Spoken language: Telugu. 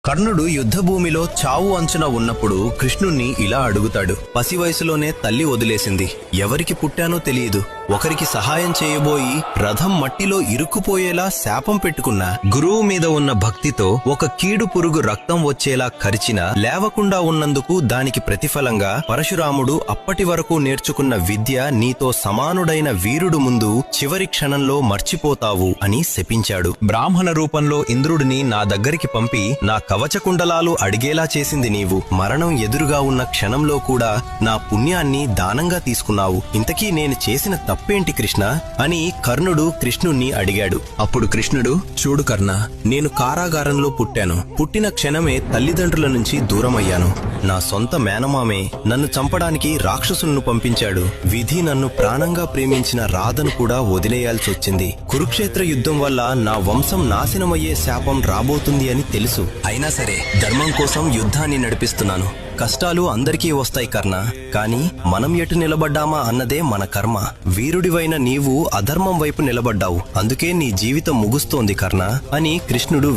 కర్ణుడు యుద్ధభూమిలో చావు అంచున ఉన్నప్పుడు కృష్ణుణ్ణి ఇలా అడుగుతాడు. పసి వయసులోనే తల్లి వదిలేసింది, ఎవరికి పుట్టానో తెలియదు, ఒకరికి సహాయం చేయబోయి రథం మట్టిలో ఇరుక్కుపోయేలా శాపం పెట్టుకున్నా, గురువు మీద ఉన్న భక్తితో ఒక కీడు పురుగు రక్తం వచ్చేలా కరిచినా లేవకుండా ఉన్నందుకు దానికి ప్రతిఫలంగా పరశురాముడు అప్పటి వరకు నేర్చుకున్న విద్య నీతో సమానుడైన వీరుడు ముందు చివరి క్షణంలో మర్చిపోతావు అని శపించాడు. బ్రాహ్మణ రూపంలో ఇంద్రుడిని నా దగ్గరికి పంపి నా కవచకుండలాలు అడిగేలా చేసింది నీవు. మరణం ఎదురుగా ఉన్న క్షణంలో కూడా నా పుణ్యాన్ని దానంగా తీసుకున్నావు. ఇంతకీ నేను చేసిన తప్పేంటి కృష్ణ అని కర్ణుడు కృష్ణుణ్ణి అడిగాడు. అప్పుడు కృష్ణుడు, చూడు కర్ణ, నేను కారాగారంలో పుట్టాను. పుట్టిన క్షణమే తల్లిదండ్రుల నుంచి దూరమయ్యాను. నా సొంత మేనమామే నన్ను చంపడానికి రాక్షసులను పంపించాడు. విధి నన్ను ప్రాణంగా ప్రేమించిన రాధను కూడా వదిలేయాల్సొచ్చింది. కురుక్షేత్ర యుద్ధం వల్ల నా వంశం నాశనమయ్యే శాపం రాబోతుంది అని తెలుసు. అయినా సరే ధర్మం కోసం యుద్ధాన్ని నడిపిస్తున్నాను. కష్టాలు అందరికీ వస్తాయి కర్ణ, కానీ మనం ఎటు నిలబడ్డామా అన్నదే మన కర్మ. వీరుడివైన నీవు అధర్మం వైపు నిలబడ్డావు, అందుకే నీ జీవితం ముగుస్తోంది కర్ణ అని కృష్ణుడు